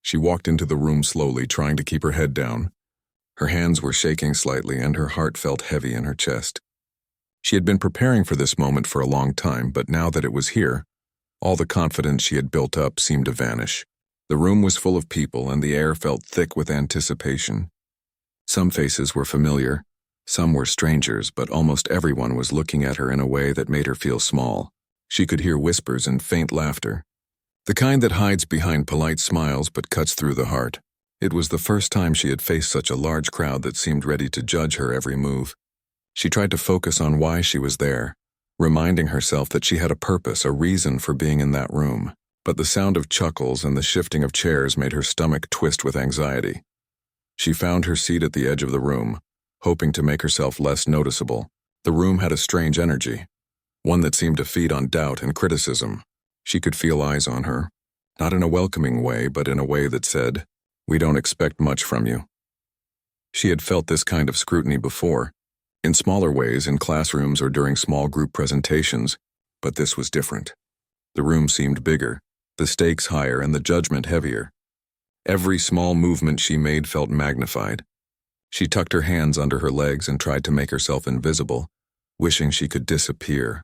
She walked into the room slowly, trying to keep her head down. Her hands were shaking slightly, and her heart felt heavy in her chest. She had been preparing for this moment for a long time, but now that it was here, all the confidence she had built up seemed to vanish. The room was full of people, and the air felt thick with anticipation. Some faces were familiar, some were strangers, but almost everyone was looking at her in a way that made her feel small. She could hear whispers and faint laughter, the kind that hides behind polite smiles but cuts through the heart. It was the first time she had faced such a large crowd that seemed ready to judge her every move. She tried to focus on why she was there, reminding herself that she had a purpose, a reason for being in that room. But the sound of chuckles and the shifting of chairs made her stomach twist with anxiety. She found her seat at the edge of the room, hoping to make herself less noticeable. The room had a strange energy, one that seemed to feed on doubt and criticism. She could feel eyes on her, not in a welcoming way, but in a way that said, "We don't expect much from you." She had felt this kind of scrutiny before, in smaller ways in classrooms or during small group presentations, but this was different. The room seemed bigger, the stakes higher, and the judgment heavier. Every small movement she made felt magnified. She tucked her hands under her legs and tried to make herself invisible, wishing she could disappear.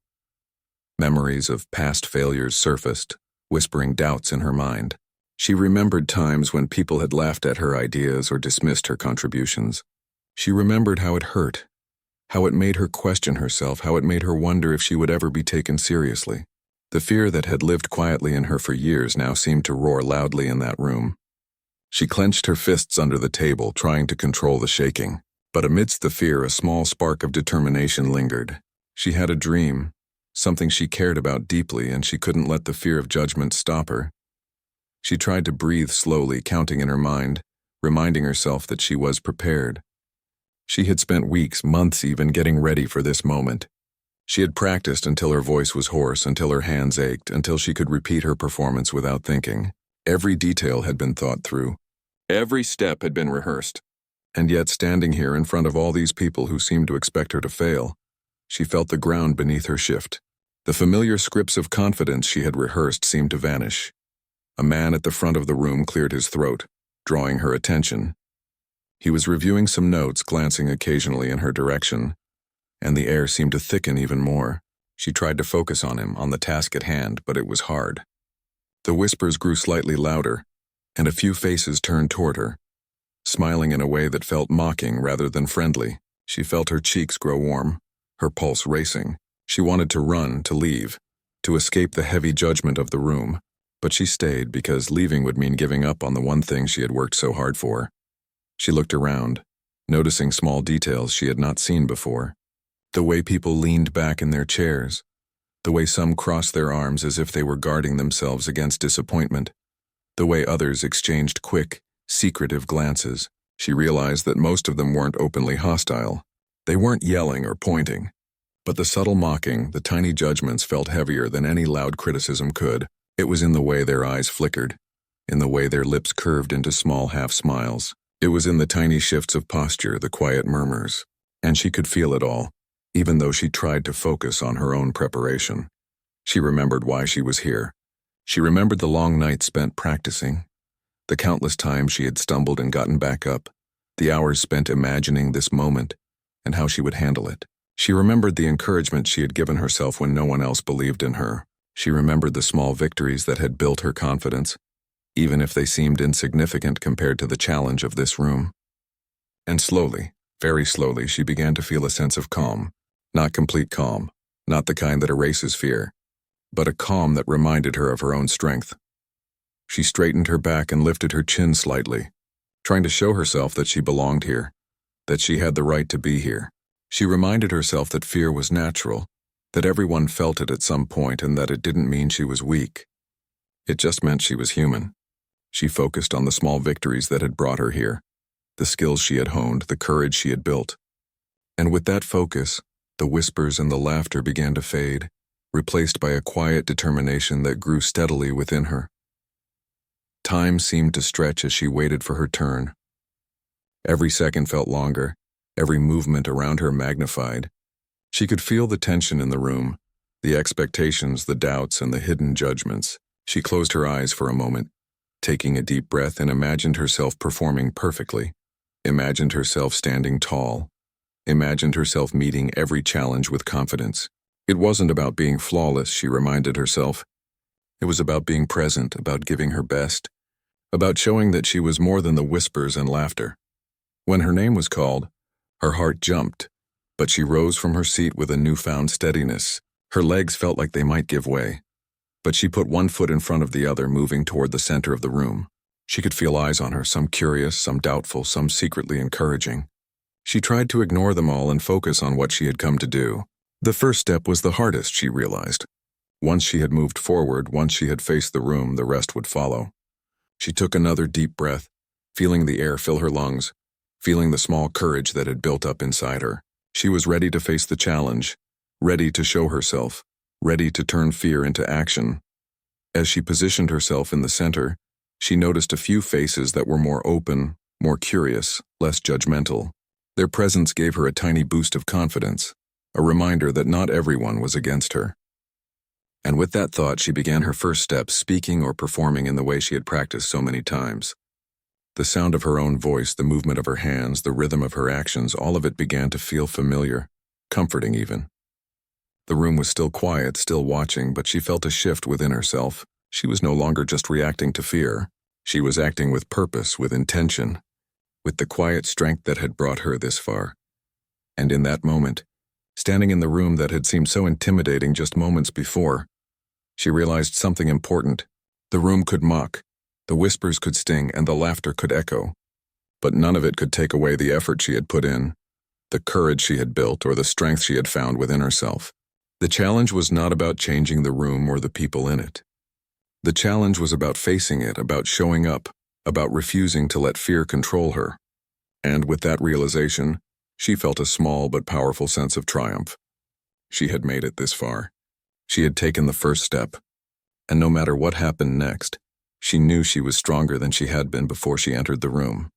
Memories of past failures surfaced, whispering doubts in her mind. She remembered times when people had laughed at her ideas or dismissed her contributions. She remembered how it hurt, how it made her question herself, how it made her wonder if she would ever be taken seriously. The fear that had lived quietly in her for years now seemed to roar loudly in that room. She clenched her fists under the table, trying to control the shaking. But amidst the fear, a small spark of determination lingered. She had a dream, something she cared about deeply, and she couldn't let the fear of judgment stop her. She tried to breathe slowly, counting in her mind, reminding herself that she was prepared. She had spent weeks, months even, getting ready for this moment. She had practiced until her voice was hoarse, until her hands ached, until she could repeat her performance without thinking. Every detail had been thought through. Every step had been rehearsed. And yet, standing here in front of all these people who seemed to expect her to fail, she felt the ground beneath her shift. The familiar scripts of confidence she had rehearsed seemed to vanish. A man at the front of the room cleared his throat, drawing her attention. He was reviewing some notes, glancing occasionally in her direction, and the air seemed to thicken even more. She tried to focus on him, on the task at hand, but it was hard. The whispers grew slightly louder, and a few faces turned toward her, smiling in a way that felt mocking rather than friendly. She felt her cheeks grow warm, her pulse racing. She wanted to run, to leave, to escape the heavy judgment of the room, but she stayed because leaving would mean giving up on the one thing she had worked so hard for. She looked around, noticing small details she had not seen before. The way people leaned back in their chairs, the way some crossed their arms as if they were guarding themselves against disappointment, the way others exchanged quick, secretive glances. She realized that most of them weren't openly hostile. They weren't yelling or pointing. But the subtle mocking, the tiny judgments felt heavier than any loud criticism could. It was in the way their eyes flickered, in the way their lips curved into small half-smiles. It was in the tiny shifts of posture, the quiet murmurs. And she could feel it all, even though she tried to focus on her own preparation. She remembered why she was here. She remembered the long nights spent practicing, the countless times she had stumbled and gotten back up, the hours spent imagining this moment and how she would handle it. She remembered the encouragement she had given herself when no one else believed in her. She remembered the small victories that had built her confidence, even if they seemed insignificant compared to the challenge of this room. And slowly, very slowly, she began to feel a sense of calm. Not complete calm, not the kind that erases fear, but a calm that reminded her of her own strength. She straightened her back and lifted her chin slightly, trying to show herself that she belonged here, that she had the right to be here. She reminded herself that fear was natural, that everyone felt it at some point, and that it didn't mean she was weak. It just meant she was human. She focused on the small victories that had brought her here, the skills she had honed, the courage she had built. And with that focus, the whispers and the laughter began to fade, replaced by a quiet determination that grew steadily within her. Time seemed to stretch as she waited for her turn. Every second felt longer, every movement around her magnified. She could feel the tension in the room, the expectations, the doubts, and the hidden judgments. She closed her eyes for a moment, taking a deep breath, and imagined herself performing perfectly, imagined herself standing tall, imagined herself meeting every challenge with confidence. It wasn't about being flawless, she reminded herself. It was about being present, about giving her best, about showing that she was more than the whispers and laughter. When her name was called, her heart jumped, but she rose from her seat with a newfound steadiness. Her legs felt like they might give way, but she put one foot in front of the other, moving toward the center of the room. She could feel eyes on her, some curious, some doubtful, some secretly encouraging. She tried to ignore them all and focus on what she had come to do. The first step was the hardest, she realized. Once she had moved forward, once she had faced the room, the rest would follow. She took another deep breath, feeling the air fill her lungs, feeling the small courage that had built up inside her. She was ready to face the challenge, ready to show herself, ready to turn fear into action. As she positioned herself in the center, she noticed a few faces that were more open, more curious, less judgmental. Their presence gave her a tiny boost of confidence, a reminder that not everyone was against her. And with that thought, she began her first steps, speaking or performing in the way she had practiced so many times. The sound of her own voice, the movement of her hands, the rhythm of her actions, all of it began to feel familiar, comforting even. The room was still quiet, still watching, but she felt a shift within herself. She was no longer just reacting to fear. She was acting with purpose, with intention, with the quiet strength that had brought her this far. And in that moment, standing in the room that had seemed so intimidating just moments before, she realized something important. The room could mock, the whispers could sting, and the laughter could echo. But none of it could take away the effort she had put in, the courage she had built, or the strength she had found within herself. The challenge was not about changing the room or the people in it. The challenge was about facing it, about showing up, about refusing to let fear control her. And with that realization, she felt a small but powerful sense of triumph. She had made it this far. She had taken the first step. And no matter what happened next, she knew she was stronger than she had been before she entered the room.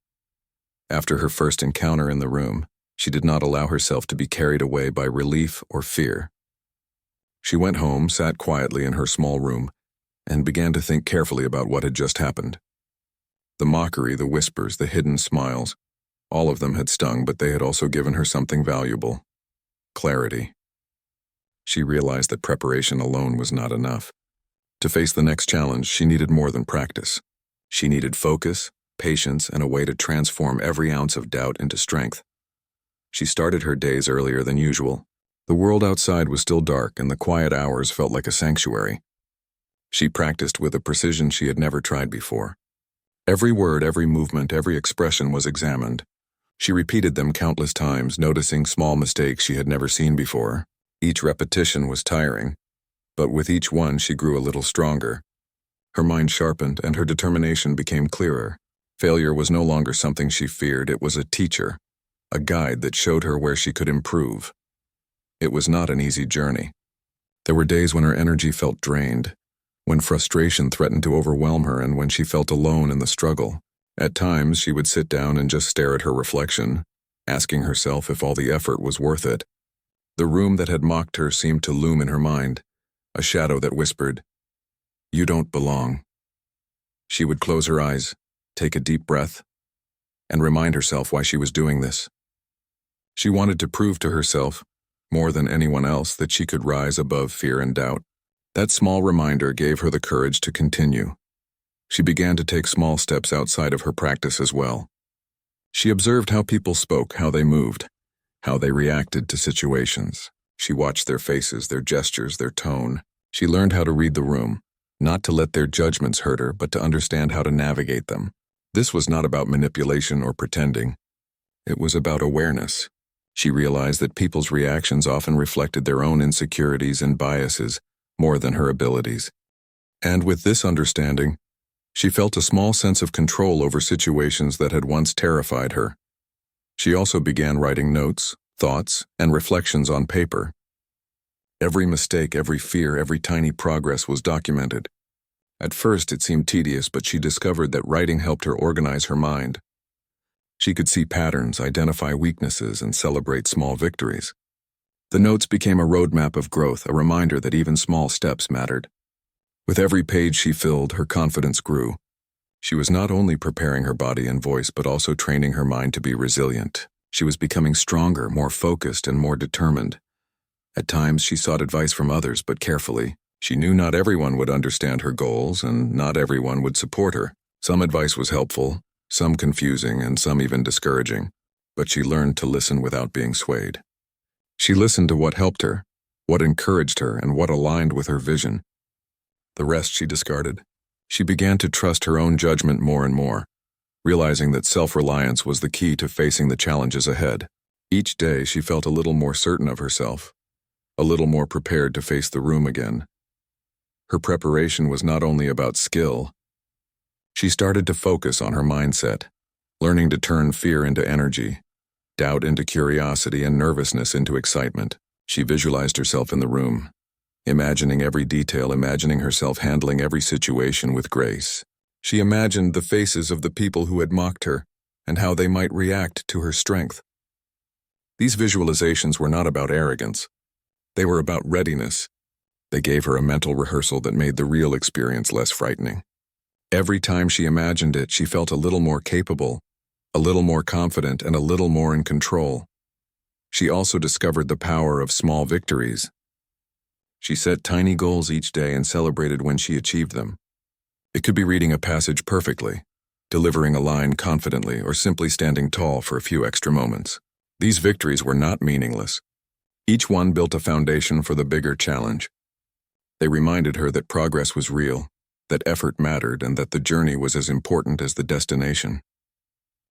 After her first encounter in the room, she did not allow herself to be carried away by relief or fear. She went home, sat quietly in her small room, and began to think carefully about what had just happened. The mockery, the whispers, the hidden smiles, all of them had stung, but they had also given her something valuable: clarity. She realized that preparation alone was not enough. To face the next challenge, she needed more than practice. She needed focus, patience, and a way to transform every ounce of doubt into strength. She started her days earlier than usual. The world outside was still dark, and the quiet hours felt like a sanctuary. She practiced with a precision she had never tried before. Every word, every movement, every expression was examined. She repeated them countless times, noticing small mistakes she had never seen before. Each repetition was tiring, but with each one she grew a little stronger. Her mind sharpened, and her determination became clearer. Failure was no longer something she feared. It was a teacher, a guide that showed her where she could improve. It was not an easy journey. There were days when her energy felt drained, when frustration threatened to overwhelm her, and when she felt alone in the struggle. At times, she would sit down and just stare at her reflection, asking herself if all the effort was worth it. The room that had mocked her seemed to loom in her mind, a shadow that whispered, "You don't belong." She would close her eyes, take a deep breath, and remind herself why she was doing this. She wanted to prove to herself, more than anyone else, that she could rise above fear and doubt. That small reminder gave her the courage to continue. She began to take small steps outside of her practice as well. She observed how people spoke, how they moved, how they reacted to situations. She watched their faces, their gestures, their tone. She learned how to read the room, not to let their judgments hurt her, but to understand how to navigate them. This was not about manipulation or pretending. It was about awareness. She realized that people's reactions often reflected their own insecurities and biases more than her abilities. And with this understanding, she felt a small sense of control over situations that had once terrified her. She also began writing notes, thoughts, and reflections on paper. Every mistake, every fear, every tiny progress was documented. At first it seemed tedious, but she discovered that writing helped her organize her mind. She could see patterns, identify weaknesses, and celebrate small victories. The notes became a roadmap of growth, a reminder that even small steps mattered. With every page she filled, her confidence grew. She was not only preparing her body and voice but also training her mind to be resilient. She was becoming stronger, more focused, and more determined. At times she sought advice from others, but carefully. She knew not everyone would understand her goals and not everyone would support her. Some advice was helpful, some confusing, and some even discouraging, but she learned to listen without being swayed. She listened to what helped her, what encouraged her, and what aligned with her vision. The rest she discarded. She began to trust her own judgment more and more, realizing that self-reliance was the key to facing the challenges ahead. Each day she felt a little more certain of herself, a little more prepared to face the room again. Her preparation was not only about skill. She started to focus on her mindset, learning to turn fear into energy, doubt into curiosity, and nervousness into excitement. She visualized herself in the room, imagining every detail, imagining herself handling every situation with grace. She imagined the faces of the people who had mocked her and how they might react to her strength. These visualizations were not about arrogance. They were about readiness. They gave her a mental rehearsal that made the real experience less frightening. Every time she imagined it, she felt a little more capable, a little more confident, and a little more in control. She also discovered the power of small victories. She set tiny goals each day and celebrated when she achieved them. It could be reading a passage perfectly, delivering a line confidently, or simply standing tall for a few extra moments. These victories were not meaningless. Each one built a foundation for the bigger challenge. They reminded her that progress was real, that effort mattered, and that the journey was as important as the destination.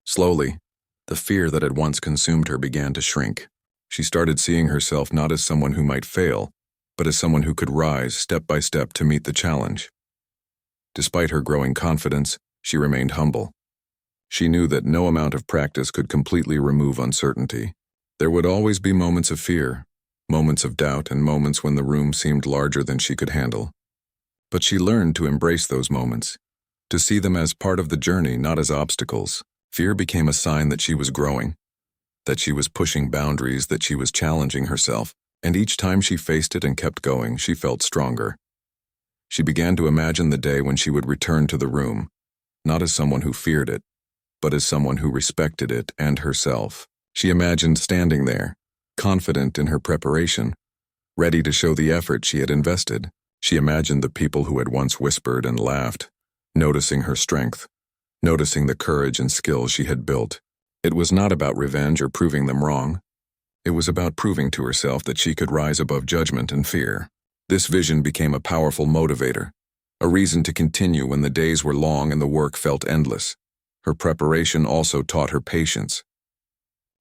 Slowly, the fear that had once consumed her began to shrink. She started seeing herself not as someone who might fail, but as someone who could rise step by step to meet the challenge. Despite her growing confidence, she remained humble. She knew that no amount of practice could completely remove uncertainty. There would always be moments of fear, moments of doubt, and moments when the room seemed larger than she could handle. But she learned to embrace those moments, to see them as part of the journey, not as obstacles. Fear became a sign that she was growing, that she was pushing boundaries, that she was challenging herself. And each time she faced it and kept going, she felt stronger. She began to imagine the day when she would return to the room, not as someone who feared it, but as someone who respected it and herself. She imagined standing there, confident in her preparation, ready to show the effort she had invested. She imagined the people who had once whispered and laughed, noticing her strength, noticing the courage and skill she had built. It was not about revenge or proving them wrong. It was about proving to herself that she could rise above judgment and fear. This vision became a powerful motivator, a reason to continue when the days were long and the work felt endless. Her preparation also taught her patience.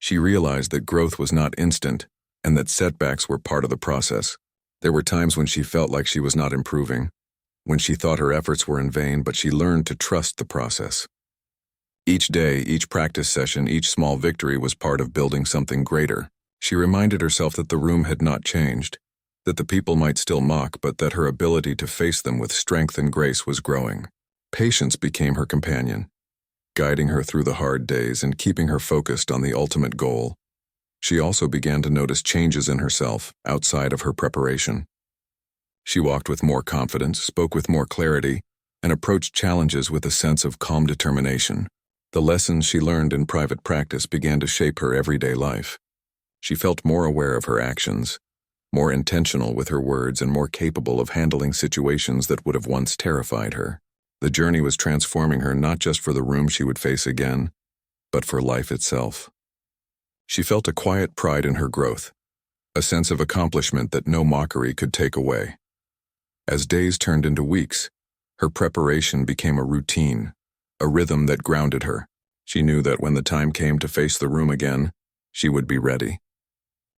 She realized that growth was not instant and that setbacks were part of the process. There were times when she felt like she was not improving, when she thought her efforts were in vain, but she learned to trust the process. Each day, each practice session, each small victory was part of building something greater. She reminded herself that the room had not changed, that the people might still mock, but that her ability to face them with strength and grace was growing. Patience became her companion, guiding her through the hard days and keeping her focused on the ultimate goal. She also began to notice changes in herself outside of her preparation. She walked with more confidence, spoke with more clarity, and approached challenges with a sense of calm determination. The lessons she learned in private practice began to shape her everyday life. She felt more aware of her actions, more intentional with her words, and more capable of handling situations that would have once terrified her. The journey was transforming her not just for the room she would face again, but for life itself. She felt a quiet pride in her growth, a sense of accomplishment that no mockery could take away. As days turned into weeks, her preparation became a routine, a rhythm that grounded her. She knew that when the time came to face the room again, she would be ready.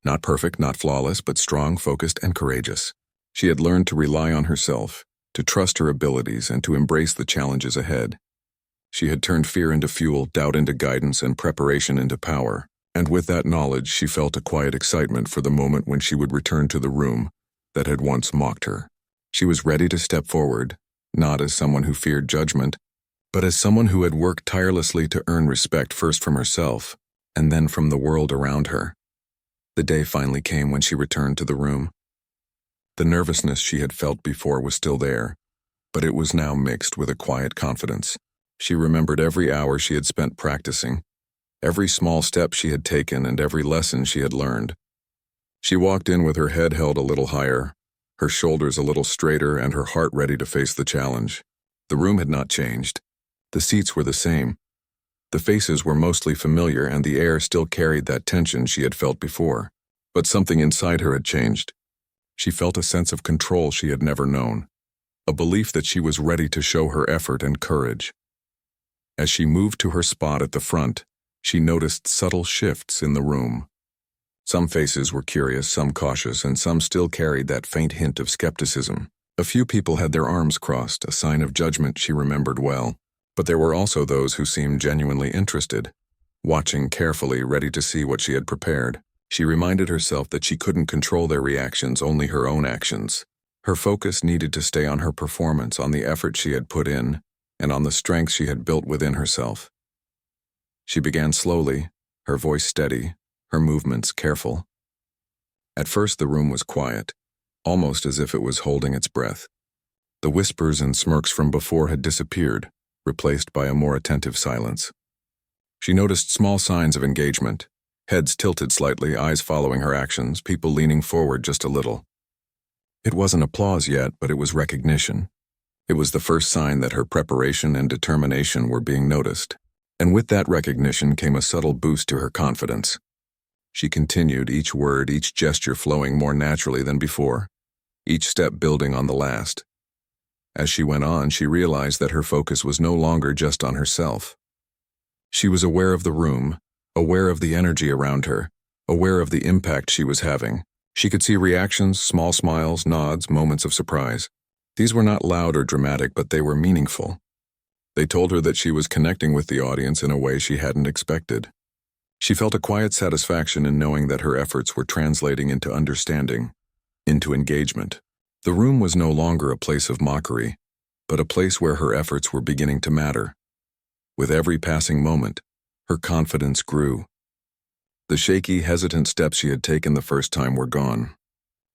Not perfect, not flawless, but strong, focused, and courageous. She had learned to rely on herself, to trust her abilities, and to embrace the challenges ahead. She had turned fear into fuel, doubt into guidance, and preparation into power. And with that knowledge, she felt a quiet excitement for the moment when she would return to the room that had once mocked her. She was ready to step forward, not as someone who feared judgment, but as someone who had worked tirelessly to earn respect first from herself, and then from the world around her. The day finally came when she returned to the room. The nervousness she had felt before was still there, but it was now mixed with a quiet confidence. She remembered every hour she had spent practicing, every small step she had taken, and every lesson she had learned. She walked in with her head held a little higher, her shoulders a little straighter, and her heart ready to face the challenge. The room had not changed. The seats were the same. The faces were mostly familiar, and the air still carried that tension she had felt before. But something inside her had changed. She felt a sense of control she had never known, a belief that she was ready to show her effort and courage. As she moved to her spot at the front, she noticed subtle shifts in the room. Some faces were curious, some cautious, and some still carried that faint hint of skepticism. A few people had their arms crossed, a sign of judgment she remembered well. But there were also those who seemed genuinely interested, watching carefully, ready to see what she had prepared. She reminded herself that she couldn't control their reactions, only her own actions. Her focus needed to stay on her performance, on the effort she had put in, and on the strength she had built within herself. She began slowly, her voice steady, her movements careful. At first the room was quiet, almost as if it was holding its breath. The whispers and smirks from before had disappeared, replaced by a more attentive silence. She noticed small signs of engagement, heads tilted slightly, eyes following her actions, people leaning forward just a little. It wasn't applause yet, but it was recognition. It was the first sign that her preparation and determination were being noticed. And with that recognition came a subtle boost to her confidence. She continued, each word, each gesture flowing more naturally than before, each step building on the last. As she went on, she realized that her focus was no longer just on herself. She was aware of the room, aware of the energy around her, aware of the impact she was having. She could see reactions, small smiles, nods, moments of surprise. These were not loud or dramatic, but they were meaningful. They told her that she was connecting with the audience in a way she hadn't expected. She felt a quiet satisfaction in knowing that her efforts were translating into understanding, into engagement. The room was no longer a place of mockery, but a place where her efforts were beginning to matter. With every passing moment, her confidence grew. The shaky, hesitant steps she had taken the first time were gone.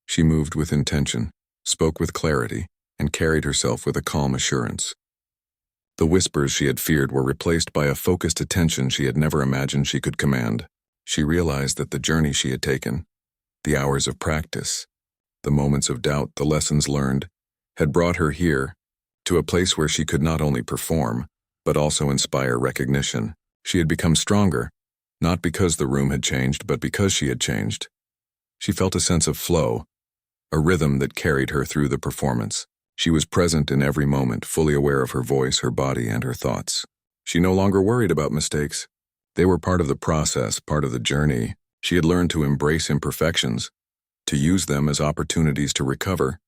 She moved with intention, spoke with clarity, and carried herself with a calm assurance. The whispers she had feared were replaced by a focused attention she had never imagined she could command. She realized that the journey she had taken, the hours of practice, the moments of doubt, the lessons learned, had brought her here, to a place where she could not only perform, but also inspire recognition. She had become stronger, not because the room had changed, but because she had changed. She felt a sense of flow, a rhythm that carried her through the performance. She was present in every moment, fully aware of her voice, her body, and her thoughts. She no longer worried about mistakes. They were part of the process, part of the journey. She had learned to embrace imperfections, to use them as opportunities to recover,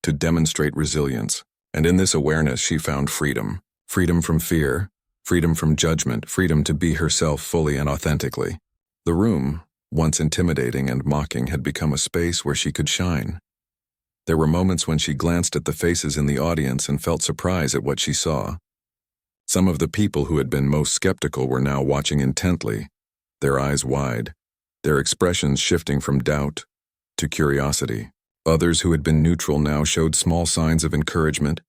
to demonstrate resilience. And in this awareness she found freedom. Freedom from fear, freedom from judgment, freedom to be herself fully and authentically. The room, once intimidating and mocking, had become a space where she could shine. There were moments when she glanced at the faces in the audience and felt surprise at what she saw. Some of the people who had been most skeptical were now watching intently, their eyes wide, their expressions shifting from doubt to curiosity. Others who had been neutral now showed small signs of encouragement,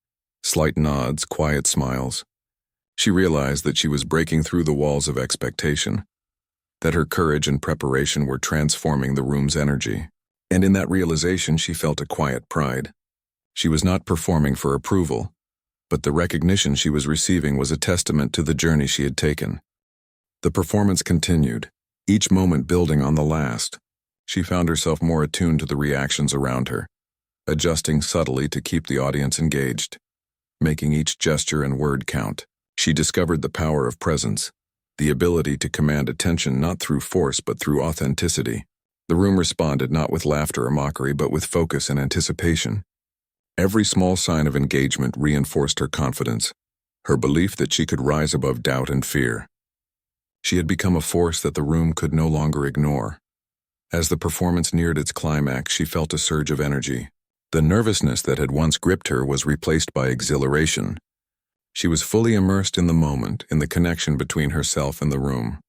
slight nods, quiet smiles. She realized that she was breaking through the walls of expectation, that her courage and preparation were transforming the room's energy. And in that realization she felt a quiet pride. She was not performing for approval, but the recognition she was receiving was a testament to the journey she had taken. The performance continued, each moment building on the last. She found herself more attuned to the reactions around her, adjusting subtly to keep the audience engaged, making each gesture and word count. She discovered the power of presence, the ability to command attention not through force but through authenticity. The room responded not with laughter or mockery but with focus and anticipation. Every small sign of engagement reinforced her confidence, her belief that she could rise above doubt and fear. She had become a force that the room could no longer ignore. As the performance neared its climax, she felt a surge of energy. The nervousness that had once gripped her was replaced by exhilaration. She was fully immersed in the moment, in the connection between herself and the room.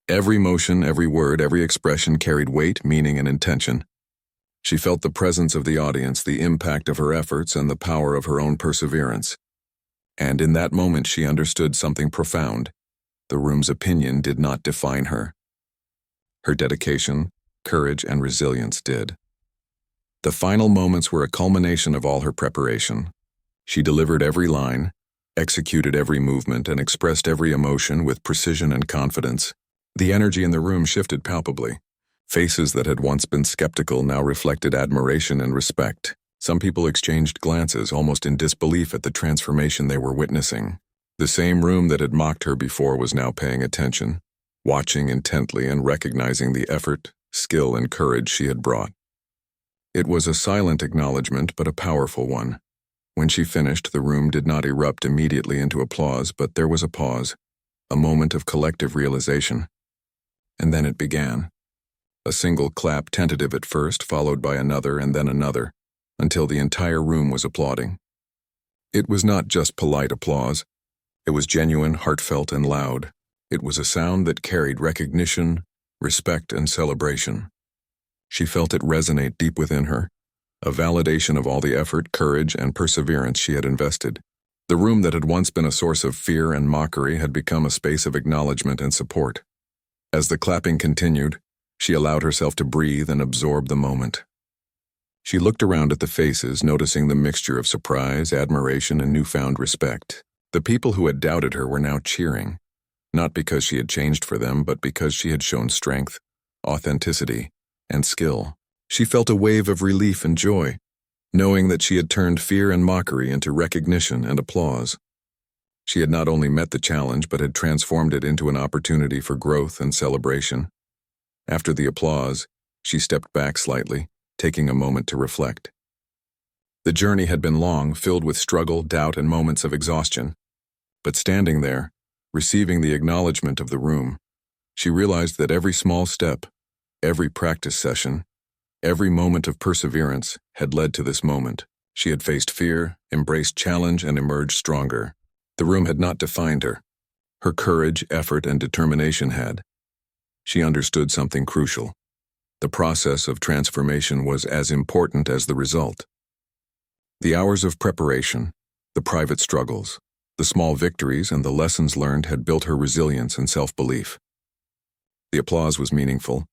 Every motion, every word, every expression carried weight, meaning, and intention. She felt the presence of the audience, the impact of her efforts, and the power of her own perseverance. And in that moment she understood something profound. The room's opinion did not define her. Her dedication, courage, and resilience did. The final moments were a culmination of all her preparation. She delivered every line, executed every movement, and expressed every emotion with precision and confidence. The energy in the room shifted palpably. Faces that had once been skeptical now reflected admiration and respect. Some people exchanged glances, almost in disbelief at the transformation they were witnessing. The same room that had mocked her before was now paying attention, watching intently and recognizing the effort, skill, and courage she had brought. It was a silent acknowledgement, but a powerful one. When she finished, the room did not erupt immediately into applause, but there was a pause, a moment of collective realization. And then it began. A single clap, tentative at first, followed by another and then another, until the entire room was applauding. It was not just polite applause. It was genuine, heartfelt, and loud. It was a sound that carried recognition, respect, and celebration. She felt it resonate deep within her, a validation of all the effort, courage, and perseverance she had invested. The room that had once been a source of fear and mockery had become a space of acknowledgement and support. As the clapping continued, she allowed herself to breathe and absorb the moment. She looked around at the faces, noticing the mixture of surprise, admiration, and newfound respect. The people who had doubted her were now cheering, not because she had changed for them, but because she had shown strength, authenticity, and skill. She felt a wave of relief and joy, knowing that she had turned fear and mockery into recognition and applause. She had not only met the challenge, but had transformed it into an opportunity for growth and celebration. After the applause, she stepped back slightly, taking a moment to reflect. The journey had been long, filled with struggle, doubt, and moments of exhaustion. But standing there, receiving the acknowledgement of the room, she realized that every small step, every practice session, every moment of perseverance had led to this moment. She had faced fear, embraced challenge, and emerged stronger. The room had not defined her. Her courage, effort, and determination had. She understood something crucial. The process of transformation was as important as the result. The hours of preparation, the private struggles, the small victories, and the lessons learned had built her resilience and self-belief. The applause was meaningful,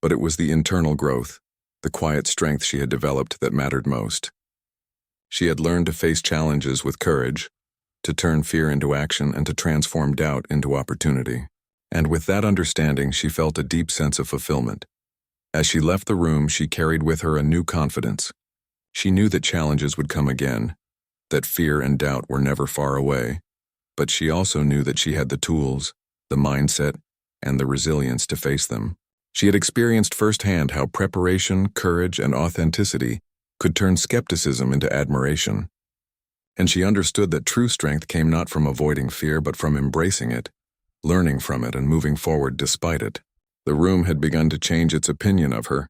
but it was the internal growth, the quiet strength she had developed that mattered most. She had learned to face challenges with courage, to turn fear into action, and to transform doubt into opportunity. And with that understanding, she felt a deep sense of fulfillment. As she left the room, she carried with her a new confidence. She knew that challenges would come again, that fear and doubt were never far away, but she also knew that she had the tools, the mindset, and the resilience to face them. She had experienced firsthand how preparation, courage, and authenticity could turn skepticism into admiration. And she understood that true strength came not from avoiding fear, but from embracing it, learning from it, and moving forward despite it. The room had begun to change its opinion of her,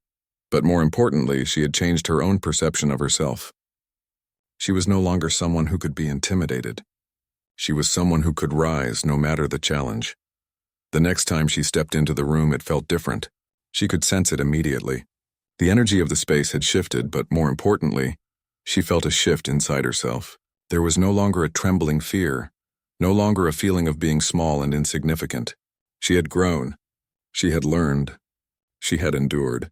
but more importantly, she had changed her own perception of herself. She was no longer someone who could be intimidated. She was someone who could rise no matter the challenge. The next time she stepped into the room, it felt different. She could sense it immediately. The energy of the space had shifted, but more importantly, she felt a shift inside herself. There was no longer a trembling fear, no longer a feeling of being small and insignificant. She had grown. She had learned. She had endured.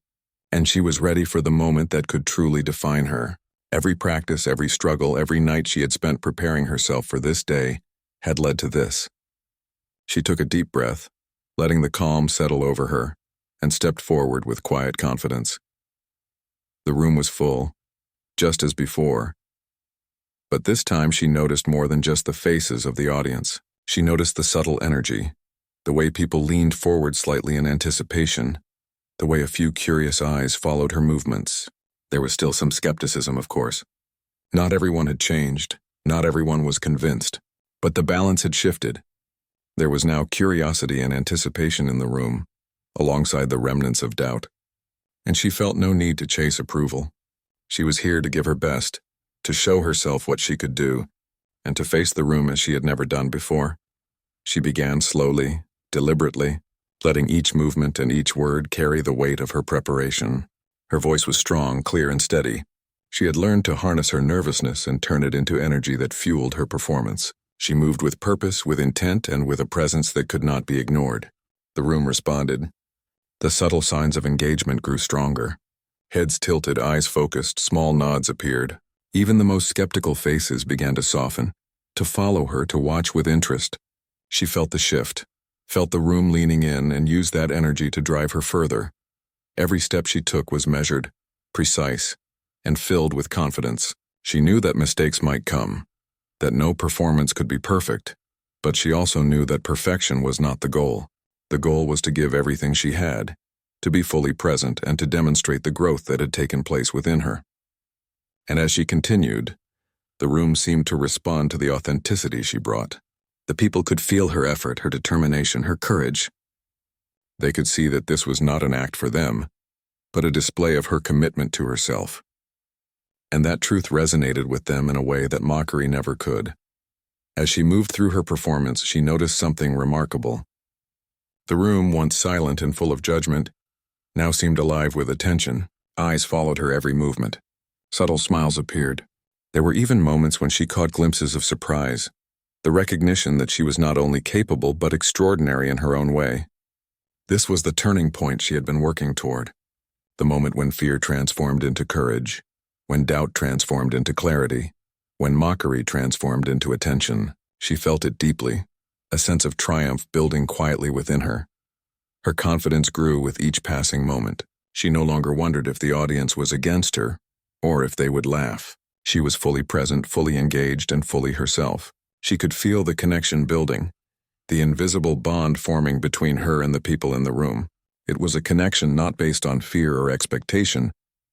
And she was ready for the moment that could truly define her. Every practice, every struggle, every night she had spent preparing herself for this day had led to this. She took a deep breath, letting the calm settle over her, and stepped forward with quiet confidence. The room was full, just as before. But this time she noticed more than just the faces of the audience. She noticed the subtle energy, the way people leaned forward slightly in anticipation, the way a few curious eyes followed her movements. There was still some skepticism, of course. Not everyone had changed, not everyone was convinced, but the balance had shifted. There was now curiosity and anticipation in the room, alongside the remnants of doubt. And she felt no need to chase approval. She was here to give her best, to show herself what she could do, and to face the room as she had never done before. She began slowly, deliberately, letting each movement and each word carry the weight of her preparation. Her voice was strong, clear, and steady. She had learned to harness her nervousness and turn it into energy that fueled her performance. She moved with purpose, with intent, and with a presence that could not be ignored. The room responded. The subtle signs of engagement grew stronger. Heads tilted, eyes focused, small nods appeared. Even the most skeptical faces began to soften, to follow her, to watch with interest. She felt the shift, felt the room leaning in, and used that energy to drive her further. Every step she took was measured, precise, and filled with confidence. She knew that mistakes might come, that no performance could be perfect, but she also knew that perfection was not the goal. The goal was to give everything she had, to be fully present, and to demonstrate the growth that had taken place within her. And as she continued, the room seemed to respond to the authenticity she brought. The people could feel her effort, her determination, her courage. They could see that this was not an act for them, but a display of her commitment to herself. And that truth resonated with them in a way that mockery never could. As she moved through her performance, she noticed something remarkable. The room, once silent and full of judgment, now seemed alive with attention. Eyes followed her every movement. Subtle smiles appeared. There were even moments when she caught glimpses of surprise, the recognition that she was not only capable but extraordinary in her own way. This was the turning point she had been working toward, the moment when fear transformed into courage, when doubt transformed into clarity, when mockery transformed into attention. She felt it deeply, a sense of triumph building quietly within her. Her confidence grew with each passing moment. She no longer wondered if the audience was against her, or if they would laugh. She was fully present, fully engaged, and fully herself. She could feel the connection building, the invisible bond forming between her and the people in the room. It was a connection not based on fear or expectation,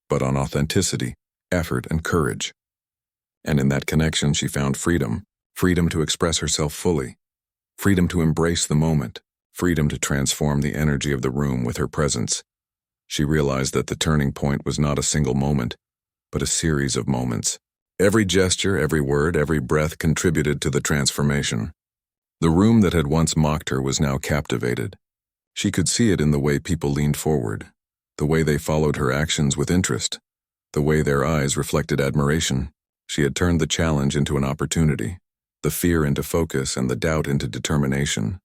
but on authenticity, effort, and courage. And in that connection she found freedom, freedom to express herself fully, freedom to embrace the moment, freedom to transform the energy of the room with her presence. She realized that the turning point was not a single moment, but a series of moments. Every gesture, every word, every breath contributed to the transformation. The room that had once mocked her was now captivated. She could see it in the way people leaned forward, the way they followed her actions with interest, the way their eyes reflected admiration. She had turned the challenge into an opportunity, the fear into focus, and the doubt into determination.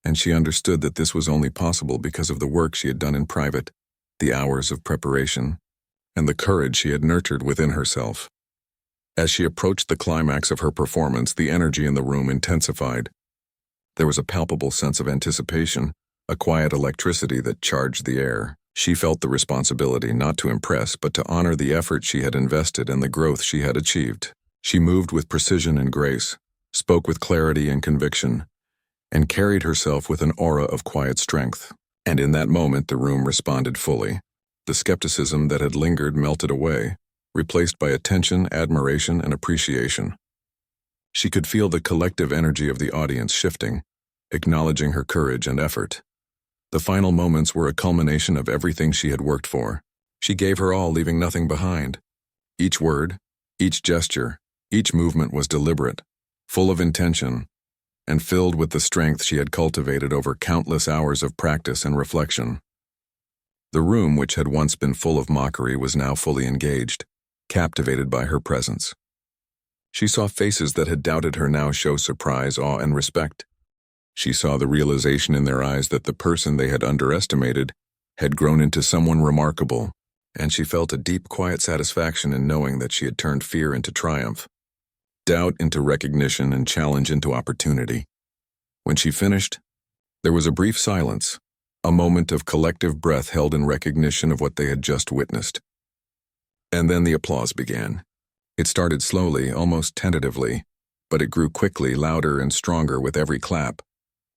And she understood that this was only possible because of the work she had done in private, the hours of preparation, and the courage she had nurtured within herself. As she approached the climax of her performance, the energy in the room intensified. There was a palpable sense of anticipation, a quiet electricity that charged the air. She felt the responsibility not to impress, but to honor the effort she had invested and the growth she had achieved. She moved with precision and grace, spoke with clarity and conviction, and carried herself with an aura of quiet strength. And in that moment, the room responded fully. The skepticism that had lingered melted away, replaced by attention, admiration, and appreciation. She could feel the collective energy of the audience shifting, acknowledging her courage and effort. The final moments were a culmination of everything she had worked for. She gave her all, leaving nothing behind. Each word, each gesture, each movement was deliberate, full of intention, and filled with the strength she had cultivated over countless hours of practice and reflection. The room, which had once been full of mockery, was now fully engaged, captivated by her presence. She saw faces that had doubted her now show surprise, awe, and respect. She saw the realization in their eyes that the person they had underestimated had grown into someone remarkable, and she felt a deep, quiet satisfaction in knowing that she had turned fear into triumph, doubt into recognition, and challenge into opportunity. When she finished, there was a brief silence, a moment of collective breath held in recognition of what they had just witnessed. And then the applause began. It started slowly, almost tentatively, but it grew quickly, louder and stronger with every clap.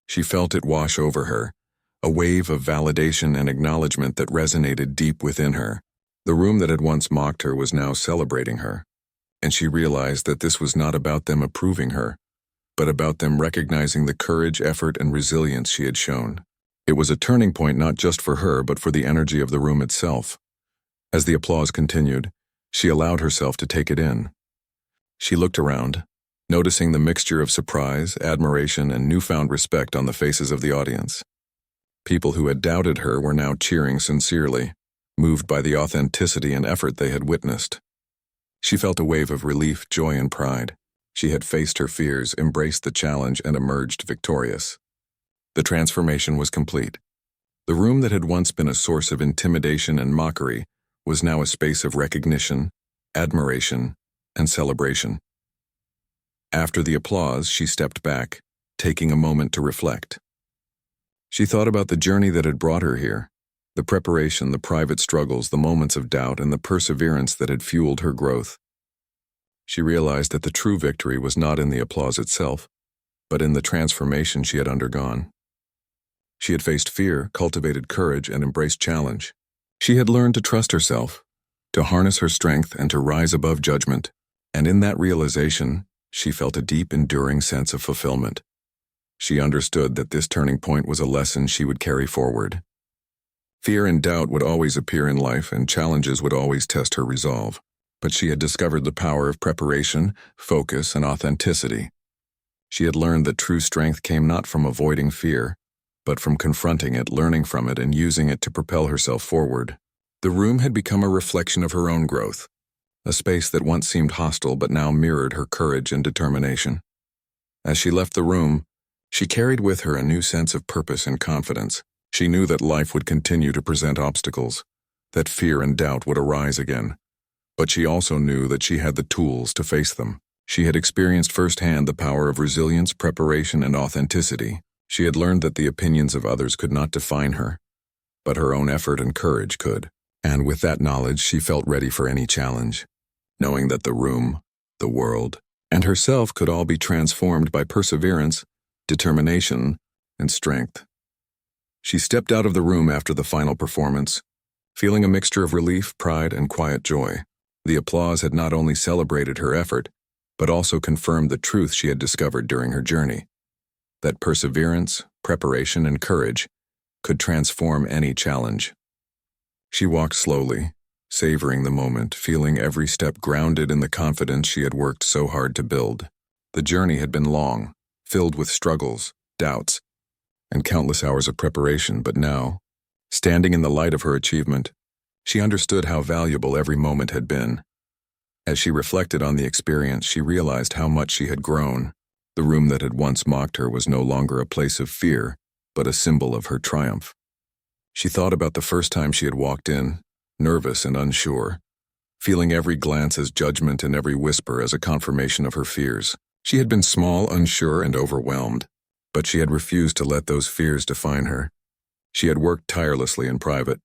She felt it wash over her, a wave of validation and acknowledgement that resonated deep within her. The room that had once mocked her was now celebrating her, and she realized that this was not about them approving her, but about them recognizing the courage, effort, and resilience she had shown. It was a turning point not just for her, but for the energy of the room itself. As the applause continued, she allowed herself to take it in. She looked around, noticing the mixture of surprise, admiration, and newfound respect on the faces of the audience. People who had doubted her were now cheering sincerely, moved by the authenticity and effort they had witnessed. She felt a wave of relief, joy, and pride. She had faced her fears, embraced the challenge, and emerged victorious. The transformation was complete. The room that had once been a source of intimidation and mockery was now a space of recognition, admiration, and celebration. After the applause, she stepped back, taking a moment to reflect. She thought about the journey that had brought her here, the preparation, the private struggles, the moments of doubt, and the perseverance that had fueled her growth. She realized that the true victory was not in the applause itself, but in the transformation she had undergone. She had faced fear, cultivated courage, and embraced challenge. She had learned to trust herself, to harness her strength, and to rise above judgment. And in that realization, she felt a deep, enduring sense of fulfillment. She understood that this turning point was a lesson she would carry forward. Fear and doubt would always appear in life, and challenges would always test her resolve. But she had discovered the power of preparation, focus, and authenticity. She had learned that true strength came not from avoiding fear, but from confronting it, learning from it, and using it to propel herself forward. The room had become a reflection of her own growth, a space that once seemed hostile but now mirrored her courage and determination. As she left the room, she carried with her a new sense of purpose and confidence. She knew that life would continue to present obstacles, that fear and doubt would arise again. But she also knew that she had the tools to face them. She had experienced firsthand the power of resilience, preparation, and authenticity. She had learned that the opinions of others could not define her, but her own effort and courage could. And with that knowledge, she felt ready for any challenge, knowing that the room, the world, and herself could all be transformed by perseverance, determination, and strength. She stepped out of the room after the final performance, feeling a mixture of relief, pride, and quiet joy. The applause had not only celebrated her effort, but also confirmed the truth she had discovered during her journey, that perseverance, preparation, and courage could transform any challenge. She walked slowly, savoring the moment, feeling every step grounded in the confidence she had worked so hard to build. The journey had been long, filled with struggles, doubts, and countless hours of preparation, but now, standing in the light of her achievement, she understood how valuable every moment had been. As she reflected on the experience, she realized how much she had grown. The room that had once mocked her was no longer a place of fear, but a symbol of her triumph. She thought about the first time she had walked in, nervous and unsure, feeling every glance as judgment and every whisper as a confirmation of her fears. She had been small, unsure, and overwhelmed, but she had refused to let those fears define her. She had worked tirelessly in private,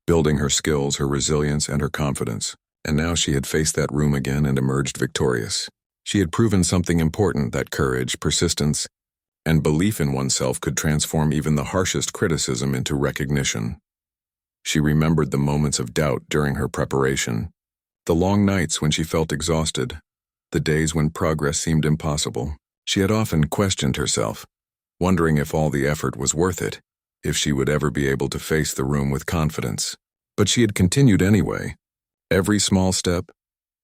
building her skills, her resilience, and her confidence, and now she had faced that room again and emerged victorious. She had proven something important, that courage, persistence, and belief in oneself could transform even the harshest criticism into recognition. She remembered the moments of doubt during her preparation, the long nights when she felt exhausted, the days when progress seemed impossible. She had often questioned herself, wondering if all the effort was worth it, if she would ever be able to face the room with confidence. But she had continued anyway. Every small step,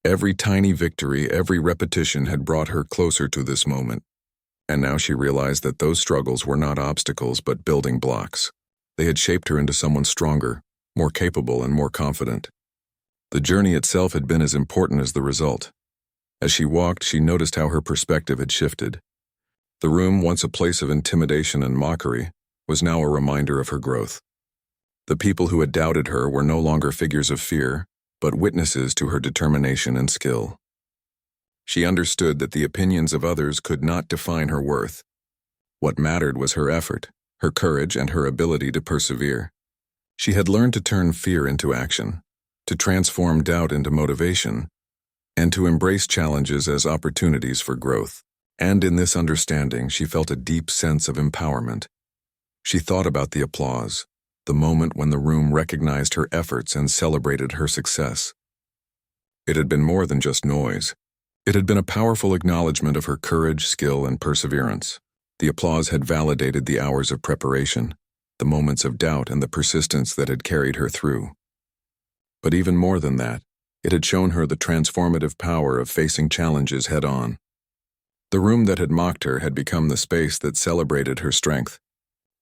every tiny victory, every repetition had brought her closer to this moment. And now she realized that those struggles were not obstacles but building blocks. They had shaped her into someone stronger, more capable, and more confident. The journey itself had been as important as the result. As she walked, she noticed how her perspective had shifted. The room, once a place of intimidation and mockery, was now a reminder of her growth. The people who had doubted her were no longer figures of fear, but witnesses to her determination and skill. She understood that the opinions of others could not define her worth. What mattered was her effort, her courage, and her ability to persevere. She had learned to turn fear into action, to transform doubt into motivation, and to embrace challenges as opportunities for growth. And in this understanding, she felt a deep sense of empowerment. She thought about the applause, the moment when the room recognized her efforts and celebrated her success. It had been more than just noise. It had been a powerful acknowledgement of her courage, skill, and perseverance. The applause had validated the hours of preparation, the moments of doubt, and the persistence that had carried her through. But even more than that, it had shown her the transformative power of facing challenges head-on. The room that had mocked her had become the space that celebrated her strength,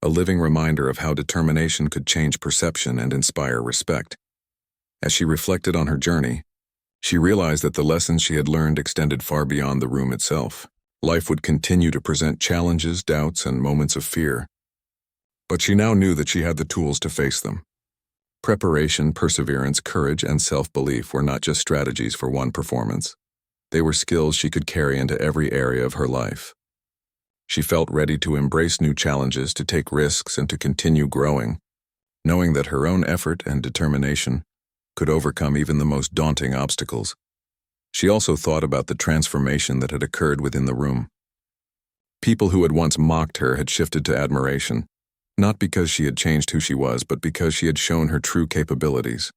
a living reminder of how determination could change perception and inspire respect. As she reflected on her journey, She realized that the lessons she had learned extended far beyond the room itself. Life would continue to present challenges, doubts, and moments of fear. But she now knew that she had the tools to face them. Preparation, perseverance, courage, and self-belief were not just strategies for one performance. They were skills she could carry into every area of her life. She felt ready to embrace new challenges, to take risks, and to continue growing, knowing that her own effort and determination could overcome even the most daunting obstacles. She also thought about the transformation that had occurred within the room. People who had once mocked her had shifted to admiration, not because she had changed who she was, but because she had shown her true capabilities.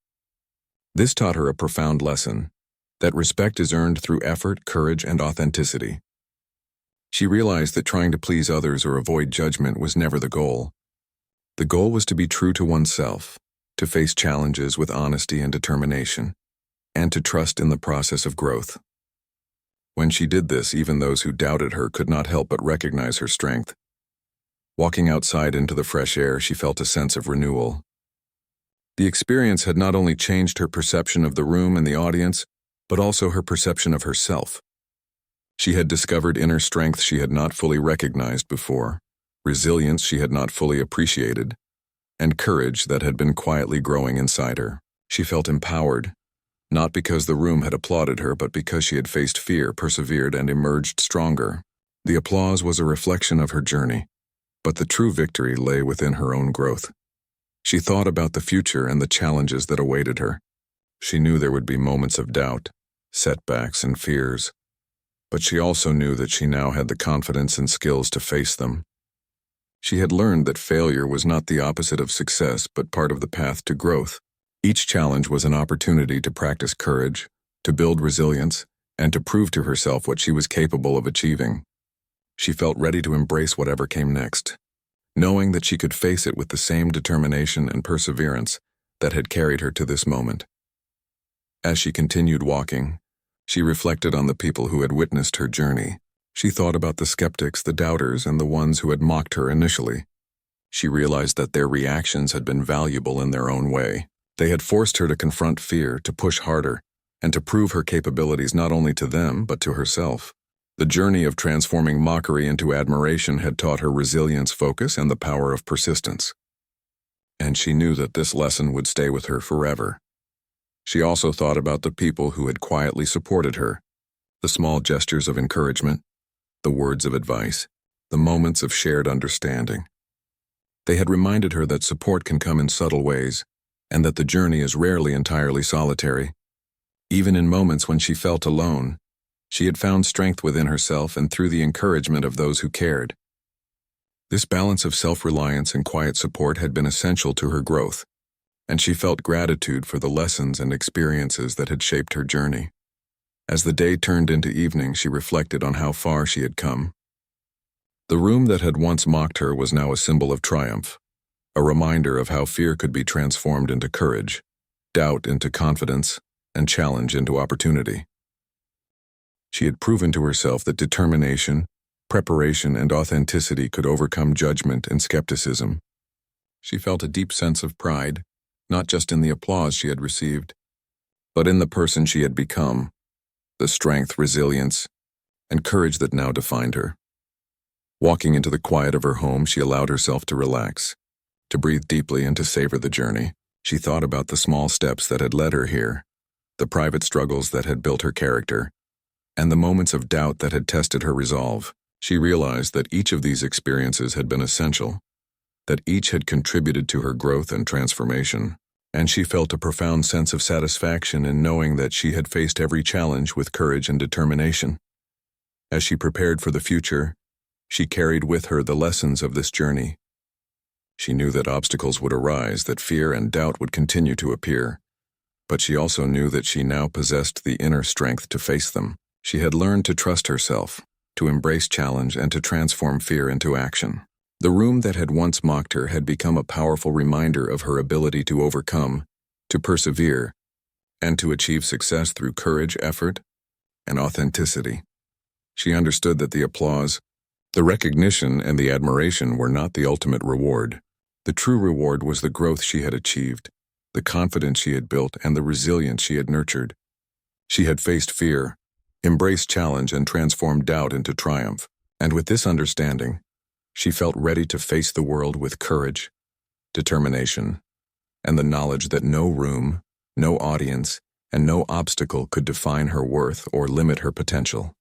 This taught her a profound lesson, that respect is earned through effort, courage, and authenticity. She realized that trying to please others or avoid judgment was never the goal. The goal was to be true to oneself, to face challenges with honesty and determination, and to trust in the process of growth. When she did this, even those who doubted her could not help but recognize her strength. Walking outside into the fresh air, she felt a sense of renewal. The experience had not only changed her perception of the room and the audience, but also her perception of herself. She had discovered inner strength she had not fully recognized before, resilience she had not fully appreciated, and courage that had been quietly growing inside her. She felt empowered, not because the room had applauded her, but because she had faced fear, persevered, and emerged stronger. The applause was a reflection of her journey, but the true victory lay within her own growth. She thought about the future and the challenges that awaited her. She knew there would be moments of doubt, setbacks, and fears, but she also knew that she now had the confidence and skills to face them. She had learned that failure was not the opposite of success, but part of the path to growth. Each challenge was an opportunity to practice courage, to build resilience, and to prove to herself what she was capable of achieving. She felt ready to embrace whatever came next, knowing that she could face it with the same determination and perseverance that had carried her to this moment. As she continued walking, she reflected on the people who had witnessed her journey. She thought about the skeptics, the doubters, and the ones who had mocked her initially. She realized that their reactions had been valuable in their own way. They had forced her to confront fear, to push harder, and to prove her capabilities not only to them, but to herself. The journey of transforming mockery into admiration had taught her resilience, focus, and the power of persistence. And she knew that this lesson would stay with her forever. She also thought about the people who had quietly supported her, the small gestures of encouragement, the words of advice, the moments of shared understanding. They had reminded her that support can come in subtle ways, and that the journey is rarely entirely solitary. Even in moments when she felt alone, she had found strength within herself and through the encouragement of those who cared. This balance of self-reliance and quiet support had been essential to her growth, and she felt gratitude for the lessons and experiences that had shaped her journey. As the day turned into evening, she reflected on how far she had come. The room that had once mocked her was now a symbol of triumph, a reminder of how fear could be transformed into courage, doubt into confidence, and challenge into opportunity. She had proven to herself that determination, preparation, and authenticity could overcome judgment and skepticism. She felt a deep sense of pride, not just in the applause she had received, but in the person she had become, the strength, resilience, and courage that now defined her. Walking into the quiet of her home, she allowed herself to relax, to breathe deeply and to savor the journey. She thought about the small steps that had led her here, the private struggles that had built her character, and the moments of doubt that had tested her resolve. She realized that each of these experiences had been essential, that each had contributed to her growth and transformation, and she felt a profound sense of satisfaction in knowing that she had faced every challenge with courage and determination. As she prepared for the future, she carried with her the lessons of this journey. She knew that obstacles would arise, that fear and doubt would continue to appear, but she also knew that she now possessed the inner strength to face them. She had learned to trust herself, to embrace challenge, and to transform fear into action. The room that had once mocked her had become a powerful reminder of her ability to overcome, to persevere, and to achieve success through courage, effort, and authenticity. She understood that the applause, the recognition, and the admiration were not the ultimate reward. The true reward was the growth she had achieved, the confidence she had built, and the resilience she had nurtured. She had faced fear, embraced challenge, and transformed doubt into triumph. And with this understanding, she felt ready to face the world with courage, determination, and the knowledge that no room, no audience, and no obstacle could define her worth or limit her potential.